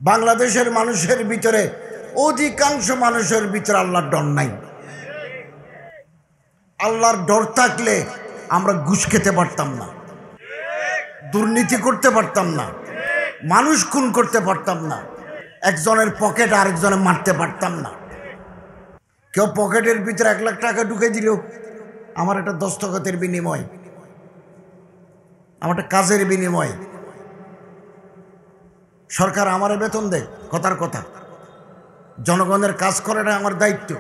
বাংলাদেশের মানুষের ভিতরে অধিকাংশ মানুষের ভিতরে আল্লাহর ডর নাই। আল্লাহর ডর থাকলে আমরা ঘুষ খেতে পারতাম না, দুর্নীতি করতে পারতাম না, মানুষ খুন করতে পারতাম না, একজনের পকেট আরেকজনে মারতে পারতাম না। কেউ পকেটের ভিতরে 1 লাখ টাকা ঢুকে দিল, আমার একটা দস্তখতের বিনিময়, আমার একটা কাজের বিনিময়, সরকার আমারে বেতন দেয়, কথার কথা, জনগণের কাজ করাটা আমার দায়িত্ব।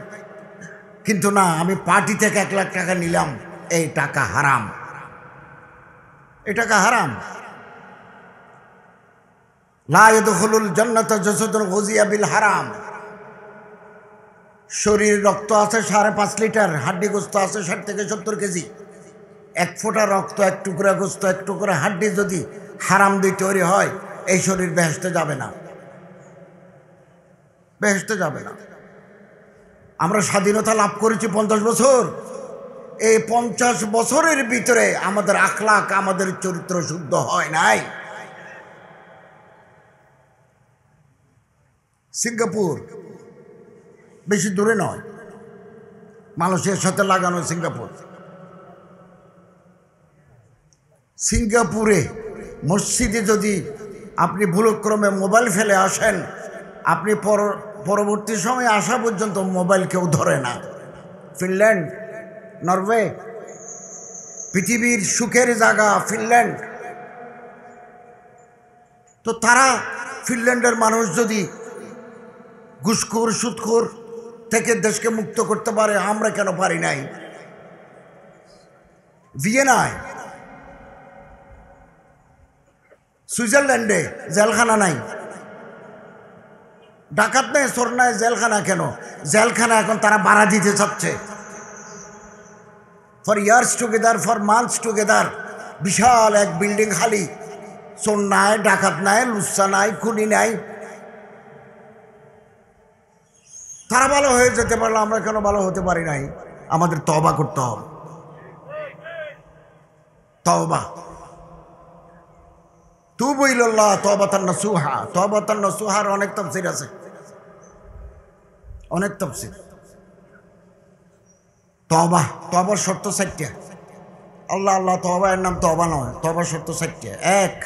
কিন্তু না, আমি পার্টি থেকে 1 লাখ টাকা নিলাম, এই টাকা হারাম, এই টাকা হারাম। লা ইয়াদখুলুল জান্নাতা জাসাদুন গুযিয়া বিল হারাম। শরীর রক্ত আছে 5.5 লিটার, হাড্ডি গোস্ত আছে 60 থেকে 70 কেজি। 1 ফোঁটা রক্ত, 1 টুকরা গোস্ত, 1 টুকরা হাড্ডি যদি হারাম দিয়ে তৈরি হয়, এই শরীর বেহেশতে যাবে না, বেহেশতে যাবে না। আমরা স্বাধীনতা লাভ করেছি 50 বছর। এই 50 বছরের ভিতরে আমাদের আখলাক, আমাদের চরিত্র শুদ্ধ হয় নাই। সিঙ্গাপুর বেশি দূরে নয়, মালয়েশিয়ার সাথে লাগানো সিঙ্গাপুর। সিঙ্গাপুরে মসজিদে যদি আপনি ভুলক্রমে মোবাইল ফেলে আসেন, আপনি পরবর্তী সময় আসা পর্যন্ত মোবাইল কেউ ধরে না। ফিনল্যান্ড, নরওয়ে, পৃথিবীর সুখের জায়গা ফিনল্যান্ড। তো তারা, ফিনল্যান্ডের মানুষ যদি ঘুষখোর সুদখোর থেকে দেশকে মুক্ত করতে পারে, আমরা কেন পারি নাই? ভিয়েনায়, সুইজারল্যান্ডে জেলখানা নাই, ডাকাত নেই, চোর নাই, জেলখানা কেন? জেলখানা এখন তারা ভাড়া দিতে চাচ্ছে। For years together, for months together, বিশাল এক বিল্ডিং খালি, চোর নাই, ডাকাত নাই, লুচ্চা নাই, খুনি নাই। তারা ভালো হয়ে যেতে পারলো, আমরা কেন ভালো হতে পারি নাই? আমাদের তওবা করতে হবে, তওবা। তুবু ইলাল্লাহ তাওবাতান নাসুহা। তাওবাতান নাসুহার অনেক তাফসীর আছে, অনেক তাফসীর। তওবা, তওবার শর্ত 4টা। আল্লাহ আল্লাহ তওবা এর নাম তওবা নয়, তওবার শর্ত 4টা। 1,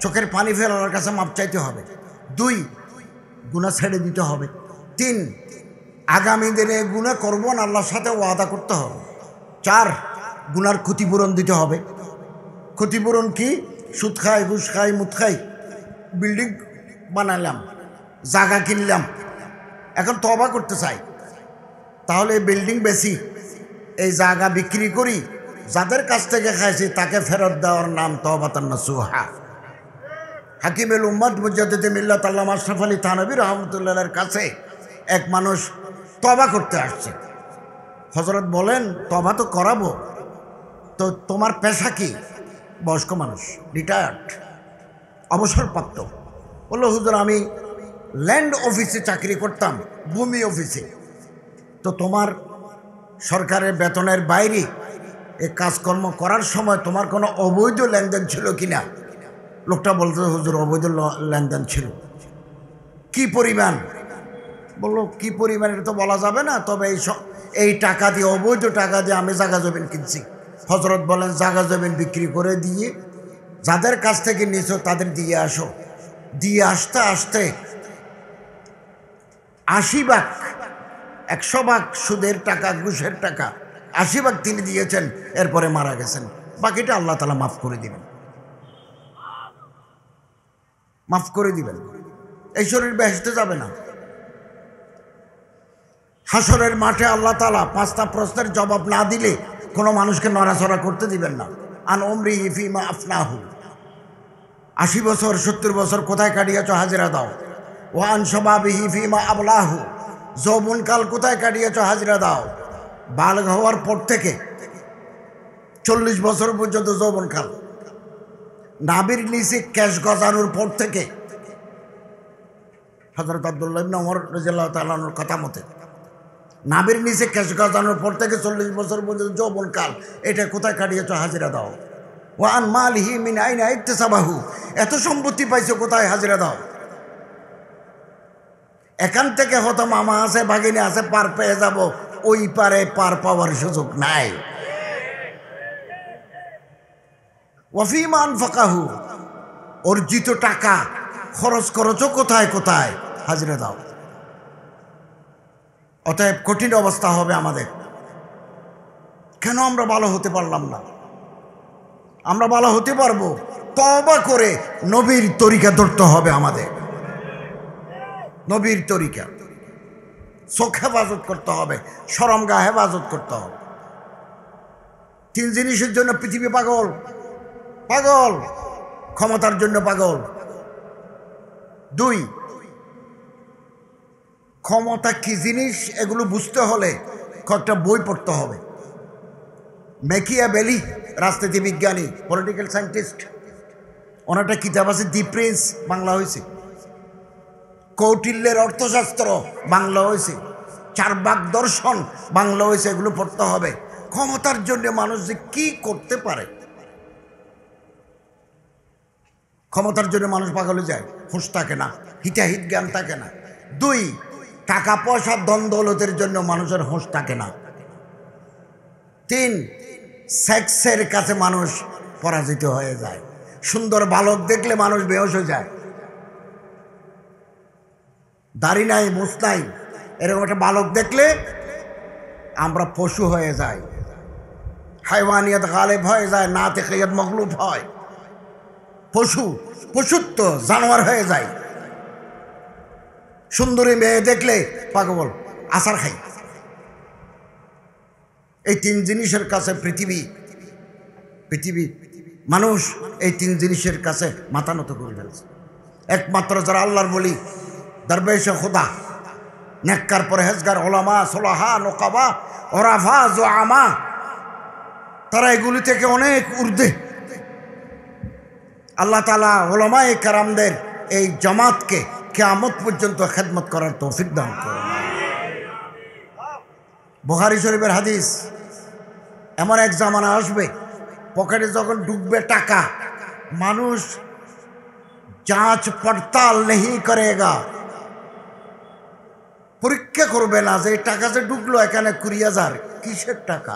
চোখের পানি ফেলে আল্লাহর কাছে মাপ চাইতে হবে। 2, গুনাহ ছেড়ে দিতে হবে। 3, আগামী দিনে গুনাহ করব না, আল্লাহর সাথে ওয়াদা করতে হবে। 4, গুনার ক্ষতিপূরণ দিতে হবে। ক্ষতিপূরণ কি? সুদ খাই, ঘুষ খাই, মুদ খাই, বিল্ডিং বানালাম, জায়গা কিনলাম, এখন তওবা করতে চাই, তাহলে এই বিল্ডিং বেশি, এই জায়গা বিক্রি করি, যাদের কাছ থেকে খাইছি তাকে ফেরত দেওয়ার নাম তাওবাতান নাসুহা। হাকিমুল উম্মাত মুজাদ্দিদ মিল্লাত আল্লামা আশরাফ আলী থানভী রাহমাতুল্লাহর কাছে এক মানুষ তওবা করতে আসছে। হযরত বলেন, তওবা তো করাবো, তো তোমার পেশা কি? বয়স্ক মানুষ, রিটায়ার্ড, অবসরপ্রাপ্ত। বললো, হুজুর আমি ল্যান্ড অফিসে চাকরি করতাম, ভূমি অফিসে। তো তোমার সরকারের বেতনের বাইরে এই কাজকর্ম করার সময় তোমার কোনো অবৈধ লেনদেন ছিল কিনা? লোকটা বলতে, হুজুর অবৈধ লেনদেন ছিল। কি পরিমাণ? বললো, কি পরিমাণ এটা তো বলা যাবে না, তবে এই টাকা দিয়ে, অবৈধ টাকা দিয়ে আমি জায়গা জমিন কিনছি। হযরত বলেন, জায়গা জমিন বিক্রি করে দিয়ে যাদের কাছ থেকে নিছো তাদের দিয়ে আসো। দিয়ে আসতে আসতে 80 ভাগ, 100 ভাগ সুদের টাকা, ঘুষের টাকা 80 ভাগ তিনি দিয়েছেন, এরপরে মারা গেছেন। বাকিটা আল্লাহ তাআলা মাফ করে দিবেন, মাফ করে দিবেন। এই শরীর বেহেশতে যাবে না। হাসরের মাঠে আল্লাহ তাআলা 5টা প্রশ্নের জবাব না দিলে কোনো মানুষকে নড়াচড়া করতে দিবেন না। আন উমরিহি ফিমা আফনাহু, 80 বছর 70 বছর কোথায় কাটিয়েছো, হাজিরা দাও। ওয়া আন শাবাবিহি ফিমা আবলাহু, যৌবনকাল কোথায় কাটিয়েছো, হাজিরা দাও। বালগ হওয়ার পর থেকে 40 বছর পর্যন্ত যৌবনকাল। নাভির নিচে কেশ গজানোর পর থেকে, হযরত আব্দুল্লাহ ইবনে ওমর রাদিয়াল্লাহু তাআলা আনহুর কথা মতে, নাভির নিচে কেশ গজানোর পর থেকে 40 বছর পর্যন্ত যৌবনকাল, এটা কোথায় কাটিয়েছো, হাজিরা দাও। ওয়া আন মালিহি মিন আইনা ইকতাসাবাহু, এত সম্পত্তি পাইছো কোথায়, হাজিরা দাও। এখান থেকে হয়তো মামা আছে ভাগিনী আছে পার পেয়ে যাব, ওই পারে পার পাওয়ার সুযোগ নাই। ওয়াফিমান ফাকাহু, অর্জিত টাকা খরচ করছো কোথায় কোথায়, হাজিরা দাও। অতএব কঠিন অবস্থা হবে আমাদের। কেন আমরা ভালো হতে পারলাম না? আমরা ভালো হতে পারবো তওবা করে, নবীর তরিকা ধরতে হবে আমাদের। নবীর তরিকা, চোখ হেফাজত করতে হবে, শরমগাহ হেফাজত করতে হবে। 3 জিনিসের জন্য পৃথিবী পাগল, পাগল। ক্ষমতার জন্য পাগল। 2, ক্ষমতা কি জিনিস এগুলো বুঝতে হলে কয়েকটা বই পড়তে হবে। ম্যাকিয়াভেলি, রাজনীতি বিজ্ঞানী, পলিটিক্যাল সায়েন্টিস্ট, ওনার একটা কিতাব আছে দি প্রিন্স, বাংলা হয়েছে। কৌটিল্যের অর্থশাস্ত্র, বাংলা হয়েছে। চারবাক দর্শন, বাংলা হয়েছে। এগুলো পড়তে হবে। ক্ষমতার জন্য মানুষ যে কি করতে পারে, ক্ষমতার জন্য মানুষ পাগল হয়ে যায়, হুঁশ থাকে না, হিতাহিত জ্ঞান থাকে না। 2, টাকা পয়সা ধন দৌলতের জন্য মানুষের হুঁশ থাকে না। 3, সেক্সের কাছে মানুষ পরাজিত হয়ে যায়। সুন্দর বালক দেখলে মানুষ বেহুশ হয়ে যায়। দাড়ি নাই, মুছ নাই, এরকম একটা বালক দেখলে আমরা পশু হয়ে যাই। হাইওয়ানিয়ত গালেব হয়ে যায়, নাতিকিয়ত মগলুব হয়। পশু, পশুত্ব, জানোয়ার হয়ে যায়। সুন্দরী মেয়ে দেখলে পাগল, আসার খাই। এই 3 জিনিসের কাছে পৃথিবী মানুষ এই 3 জিনিসের কাছে মাথা নত করে ফেলছে। একমাত্র যারা আল্লাহর বলি, দরবেশে খোদা, নেককার পরহেজগার, ওলামা, সোলাহা, নোকাবা, ওরাফা, জোয়ামা, তারা এগুলি থেকে অনেক ঊর্ধ্বে। আল্লাহ তাআলা ওলামায়ে কেরামদের এই জামাতকে কিয়ামত পর্যন্ত খেদমত করার তৌফিক দান করুন। বুখারী শরীফের হাদিস, এমন এক জামানা আসবে পকেটে যখন ঢুকবে টাকা, মানুষ যাচ পড়তাল নেই করেগা, পরীক্ষা করবে না যে টাকা যে ঢুকলো এখানে 20,000, কিসের টাকা?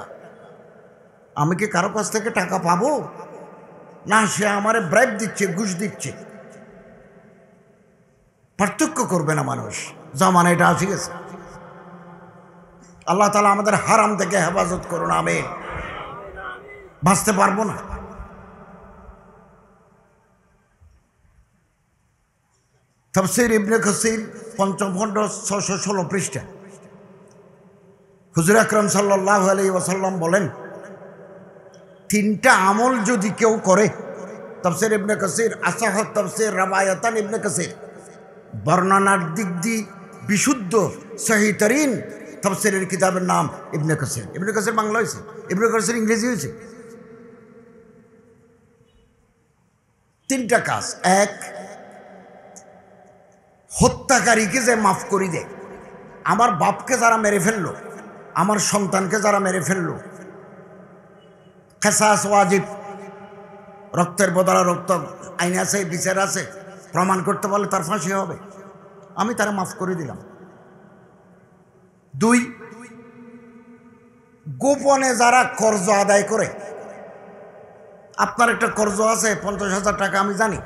আমি কি কারো কাছ থেকে টাকা পাবো? না, সে আমারে ব্রাইব দিচ্ছে, ঘুষ দিচ্ছে। পার্থক্য করবে না মানুষ। জামানা এটা আসি গেছে। আল্লাহ তাআলা আমাদের হারাম থেকে হেফাজত করুন, আমিন। বাঁচতে পারবো না। তাফসীর ইবনে কাসীর 5ম খণ্ড 616 পৃষ্ঠা। হুজুর আকরাম সাল্লাল্লাহু আলাইহি ওয়াসাল্লাম বলেন, 3টা আমল যদি কেউ করে, তাফসীর ইবনে কাসীর, আসাহ তাফসীর রাবায়াতান ইবনে কাসীর, বর্ণনার দিক দিয়ে বিশুদ্ধ সহিতরিন তাফসীরের কিতাবের নাম ইবনে কাসীর। ইবনে কাসীর বাংলা হয়েছে, ইবনে কাসীর ইংরেজি হয়েছে। 3টা কাজ। 1, হত্যাকারীকে যে মাফ করে দেয়। আমার বাপকে যারা মেরে ফেললো, আমার সন্তানকে যারা মেরে ফেললো, কিসাস ওয়াজিব, রক্তের বদলা রক্ত, আইন আছে, বিচার আছে, প্রমাণ করতে পারলে তার ফাঁসি হবে। আমি তারা মাফ করে দিলাম। 2, গোপনে যারা কর্জ আদায় করে, আপনার একটা কর্জ আছে 50,000 টাকা, আমি জানি,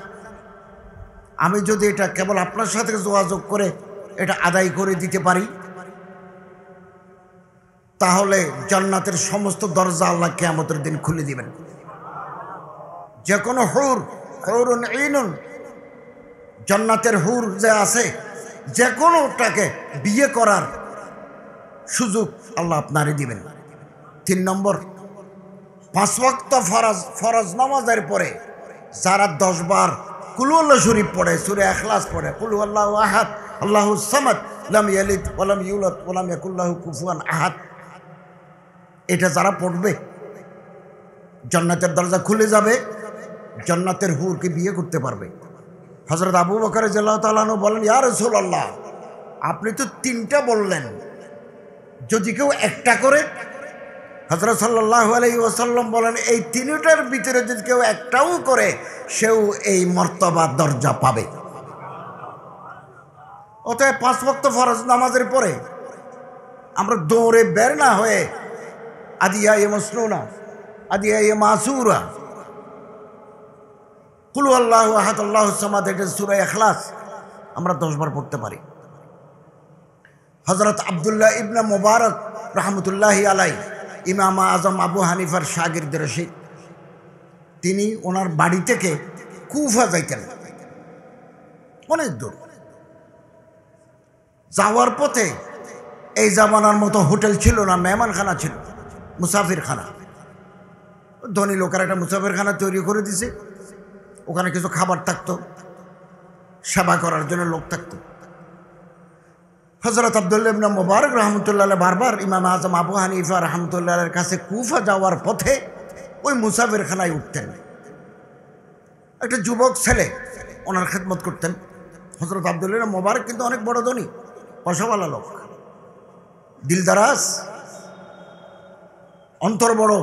আমি যদি এটা কেবল আপনার সাথে যোগাযোগ করে এটা আদায় করে দিতে পারি, তাহলে জান্নাতের সমস্ত দরজা আল্লাহ কিয়ামতের দিন খুলে দিবেন। যে কোনো হুরুন ঈনুন, জান্নাতের হুর যে আছে, যে কোনোটাকে বিয়ে করার সুযোগ আল্লাহ আপনারই দিবেন। 3 নম্বর, 5 ওয়াক্ত ফরজ নামাজের পরে যারা 10 বার কুল আল্লাহ শরীফ পড়ে, সূরা ইখলাস পড়ে, কুল আল্লাহু আহাদ আল্লাহুস সামাদ লাম ইয়ালিদ ওয়া লাম ইউলাদ ওয়া লাম ইয়াকুল লাহু কুফুয়ান আহাদ, এটা যারা পড়বে জান্নাতের দরজা খুলে যাবে, জান্নাতের হুরকে বিয়ে করতে পারবে। হযরত আবু বকর রাদিয়াল্লাহু তাআলা আনহু বলেন, ইয়া রাসূলুল্লাহ, আপনি তো 3টা বললেন, যদি কেউ একটা করে? হযরত সাল্লাল্লাহু আলাইহি ওয়াসাল্লাম বলেন, এই 3টার ভিতরে যদি কেউ একটাও করে, সেও এই মর্তবা দরজা পাবে। অতএব 5 ওয়াক্ত ফরজ নামাজের পরে আমরা দৌড়ে বের না হয়ে আদিয়া এ মসনুনা, আদিয়া এ মাসুরা, কুল আল্লাহু আহাদ আল্লাহুস সামাদ, এটা সূরা ইখলাস আমরা 10 বার পড়তে পারি। হযরত আব্দুল্লাহ ইবনে মুবারক রাহমাতুল্লাহি আলাইহি, ইমাম আজম আবু হানিফার শাগির্দ রশিদ, তিনি ওনার বাড়ি থেকে কুফা যাইতেন, অনেক দূর। যাওয়ার পথে এই জামানার মতো হোটেল ছিল না, মেহমানখানা ছিল, মুসাফিরখানা। ধনী লোকের একটা মুসাফিরখানা তৈরি করে দিছে, ওখানে কিছু খাবার থাকতো, সেবা করার জন্য লোক থাকতো। হযরত আব্দুল্লাহ ইবনে মুবারক রাহমাতুল্লাহ আলাইহি বারবার ইমাম আজম আবু হানিফা রাহমাতুল্লাহ আলাইহির কাছে কুফা যাওয়ার পথে ওই মুসাফিরখানায় উঠতেন। একটা যুবক ছেলে ওনার খেদমত করতেন। হযরত আব্দুল্লাহ ইবনে মুবারক কিন্তু অনেক বড় ধনী, পয়সাওয়ালা লোক, দিলদারাজ, অন্তর বড়।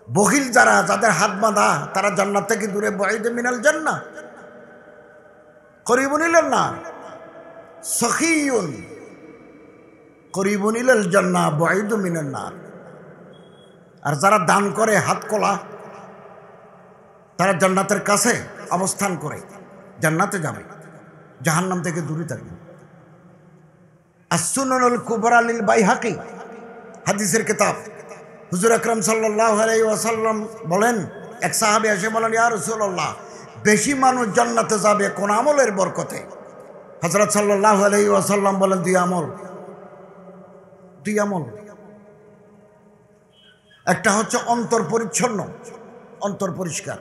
বখিল যারা, যাদের হাত বাঁধা, তারা জান্নাত থেকে দূরে, বাঈদুম মিনাল জান্নাহ, করিবুন ইলান নার, সখিয়ুন করিবুন ইলাল জান্নাহ, বাঈদুম মিনান নার। আর যারা দান করে হাত কলা, তারা জান্নাতের কাছে অবস্থান করে, জান্নাতে যাবে, জাহান্নাম থেকে দূরে থাকবে। as-সুনানুল কুবরা লিল বাইহাকি, হাদিসের কিতাব। হুজুর আকরাম সাল্লাল্লাহু আলাইহি ওয়াসাল্লাম বলেন, এক সাহাবী এসে বলেন, ইয়া রাসূলুল্লাহ, বেশি মানুষ জান্নাতে যাবে কোন আমলের বরকতে? হযরত সাল্লাল্লাহু আলাইহি ওয়াসাল্লাম বলেন, দুই আমল। একটা হচ্ছে অন্তর পরিচ্ছন্ন, অন্তর পরিষ্কার,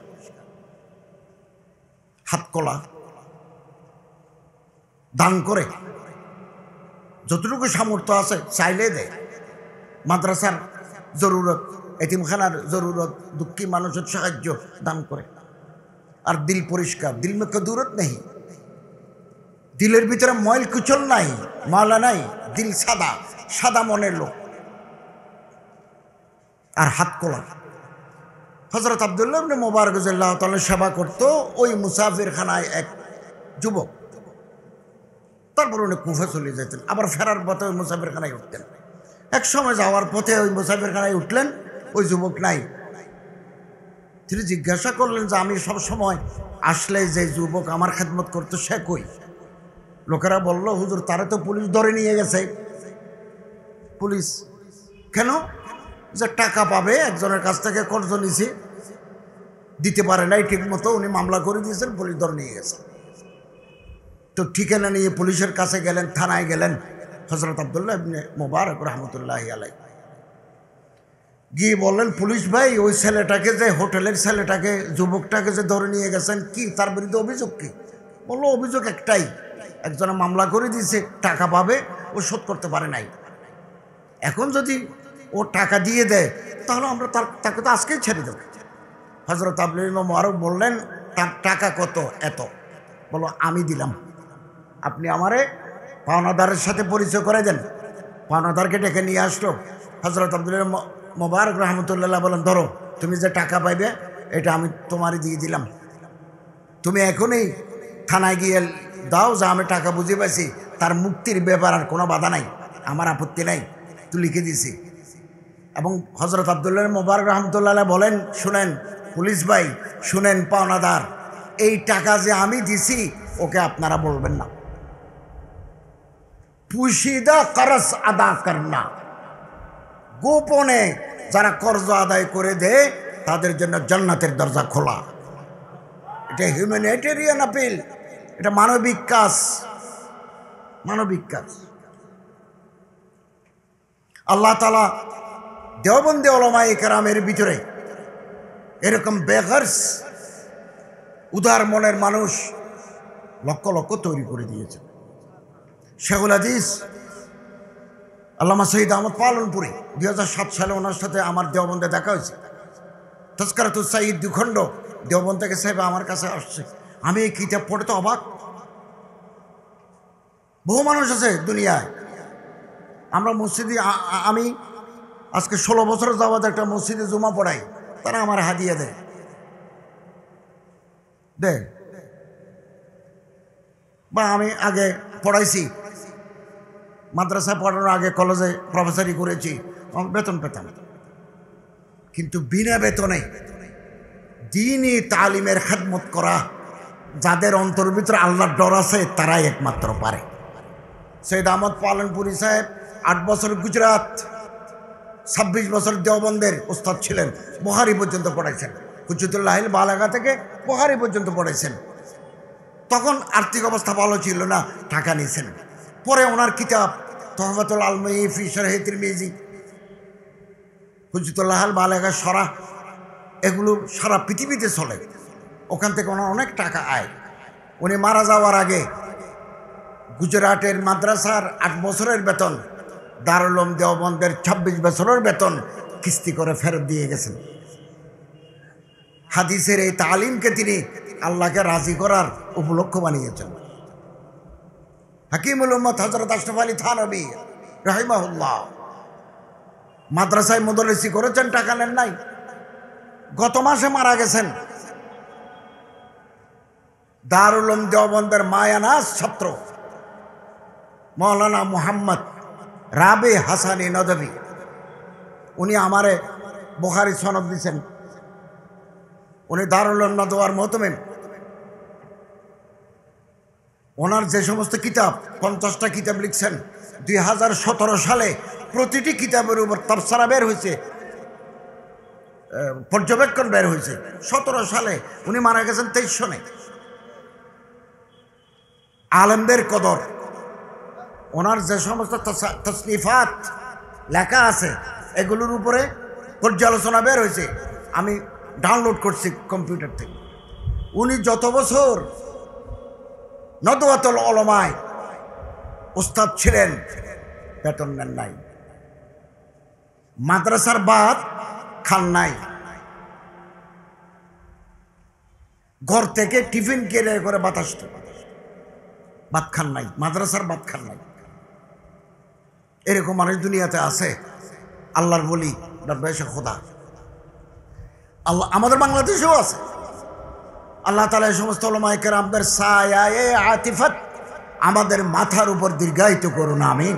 হাত কলা, দান করে, যতটুকু সামর্থ্য আছে চাইলে দেয়। মাদ্রাসার জরুরত, এতিমখানার জরুরত, দুঃখী মানুষের সাহায্য দান করে। আর দিল পরিষ্কার, দিল মে কদুরত নেই, দিলের ভিতরে ময়ল কুচল নাই, ময়লা নাই, দিল সাদা, সাদা মনের লোক। আর হাত কলা। হযরত আব্দুল্লাহ ইবনে মুবারক রাদিয়াল্লাহু তাআলা সেবা করত ওই মুসাফিরখানায় এক যুবক। তারপর উনি কুফা চলে যেতেন, আবার ফেরার পথে ওই মুসাফিরখানায় উঠতেন। এক সময় যাওয়ার পথে ওই মুসাফিরখানায় উঠলেন, ওই যুবক নাই। তিনি জিজ্ঞাসা করলেন যে, আমি সব সময় আসলে যে যুবক আমার খেদমত করতো সে কই? লোকেরা বলল, হুজুর, তারা তো পুলিশ ধরে নিয়ে গেছে। পুলিশ কেন? যে টাকা পাবে, একজনের কাছ থেকে কর্জ নিছে, দিতে পারে নাই ঠিক মতো, উনি মামলা করে দিয়েছেন, পুলিশ ধরে নিয়ে গেছে। তো ঠিকানা নিয়ে পুলিশের কাছে গেলেন, থানায় গেলেন। হযরত আব্দুল্লাহ ইবনে মুবারক রাহমাতুল্লাহি আলাইহি গিয়ে বললেন, পুলিশ ভাই, ওই ছেলেটাকে, যে হোটেলের ছেলেটাকে, যুবকটাকে যে ধরে নিয়ে গেছেন, কি তার বিরুদ্ধে অভিযোগ কি? বললো, অভিযোগ একটাই, একজনে মামলা করে দিয়েছে, টাকা পাবে, ও শোধ করতে পারে নাই। এখন যদি ও টাকা দিয়ে দেয় তাহলে আমরা তাকে তো আজকেই ছেড়ে দেব। হযরত আব্দুল্লাহ ইবনে মুবারক বললেন, তার টাকা কত? এত। বলো, আমি দিলাম, আপনি আমারে পাওনাদারের সাথে পরিচয় করে দেন। পাওনাদারকে ডেকে নিয়ে আসলো। হযরত আব্দুল্লাহ মুবারক রাহমাতুল্লাহ বলেন, ধরো, তুমি যে টাকা পাইবে এটা আমি তোমারই দিয়ে দিলাম, তুমি এখনই থানায় গিয়ে দাও যে আমি টাকা বুঝে পাইছি, তার মুক্তির ব্যাপার আর কোনো বাধা নাই, আমার আপত্তি নাই, তুই লিখে দিছি। এবং হযরত আব্দুল্লাহ মুবারক রাহমাতুল্লাহ বলেন, শুনেন পুলিশ ভাই, শুনেন পাওনাদার, এই টাকা যে আমি দিছি ওকে আপনারা বলবেন না। পুশিদা কর্জ আদা করনা, গোপনে যারা কর্জ আদায় করে দেয় তাদের জন্য জান্নাতের দরজা খোলা। এটা হিউম্যানিটেরিয়ান আপিল, এটা মানবিক কাজ, মানবিক কাজ। আল্লাহ তাআলা দেওবন্দি উলামায়ে কেরামের ভিতরে এরকম বেগর্স, উদার মনের মানুষ লক্ষ লক্ষ তৈরি করে দিয়েছে। শেখুল হাদিস আল্লামা শহীদ আহমদ পালনপুরি 2007 সালে ওনার সাথে আমার দেওবন্দে দেখা হয়েছে। তাজকিরাতুস সাইয়্যিদ দুখণ্ড দেওবন্দ থেকে সাহেব আমার কাছে আসছে। আমি এই কিতাব পড়ে তো অবাক। বহু মানুষ আছে দুনিয়ায়, আমরা মসজিদে, আমি আজকে 16 বছর যাবত একটা মসজিদে জুমা পড়াই, তারা আমার হাদিয়া দেয়। বা আমি আগে পড়াইছি, মাদ্রাসায় পড়ানোর আগে কলেজে প্রফেসরি করেছি, বেতন পেতাম। কিন্তু বিনা বেতনে দ্বীনি তালিমের খেদমত করা যাদের অন্তরের ভিতরে আল্লাহর ডর আছে তারাই একমাত্র পারে। সৈয়দ আহমদ পালনপুরি সাহেব 8 বছর গুজরাট, 26 বছর দেওবন্দের উস্তাদ ছিলেন, বুখারী পর্যন্ত পড়াইছেন। হুজ্জতুল্লাহিল বালাগা থেকে বুখারী পর্যন্ত পড়াইছেন। তখন আর্থিক অবস্থা ভালো ছিল না, টাকা নিয়েছেন। পরে ওনার কিতাব তোহফাতুল আলমী ফি শারহি তিরমিজি, হুজ্জতুল্লাহিল বালাগা সরা, এগুলো সারা পৃথিবীতে চলে। ওখান থেকে ওনার অনেক টাকা আয়। উনি মারা যাওয়ার আগে গুজরাটের মাদ্রাসার 8 বছরের বেতন, দারুল উলুম দেওবন্দের 26 বছরের বেতন কিস্তি করে ফেরত দিয়ে গেছেন। হাদিসের এই তালিমকে তিনি আল্লাহকে রাজি করার উপলক্ষ বানিয়েছেন। হাকিমুল উম্মত হযরত আশরাফ আলী থানভী রাহিমাহুল্লাহ মাদ্রাসায় মুদাররিসি করেছেন, টাকা নেন নাই। গত মাসে মারা গেছেন। দারুল উলুম দেওবন্দের মায়ানাস ছাত্র মৌলানা মুহাম্মদ রাবি হাসানি নদভী, উনি আমারে বুখারী সনদ দিয়েছেন। উনি দারুল উলুম নদওয়ার মুহতামিম। ওনার যে সমস্ত কিতাব, 50টা কিতাব লিখছেন। 2017 সালে প্রতিটি কিতাবের উপর তাফসীর বের হয়েছে, পর্যবেক্ষণ বের হয়েছে। 17 সালে উনি মারা গেছেন 23 সনে। আলেমদের কদর, ওনার যে সমস্ত তাসনিফাত লেখা আছে এগুলোর উপরে পর্যালোচনা বের হয়েছে, আমি ডাউনলোড করছি কম্পিউটার থেকে। উনি যত বছর নদওয়াতুল উলামায় উস্তাদ ছিলেন, বেতন নেন নাই, মাদ্রাসার ভাত খান নাই, ঘর থেকে টিফিন কেড়ে করে বাতাস ভাত খান নাই, মাদ্রাসার ভাত খান নাই। এরকম মানুষ দুনিয়াতে আছে, আল্লাহর বলি দরবেশে খোদা। আল্লাহ আমাদের বাংলাদেশেও আছে। আল্লাহ তাআলা এই সমস্ত উলামায়ে কেরামদের সায়ায়ে আতিফাত আমাদের মাথার উপর দীর্ঘায়িত করুন, আমিন।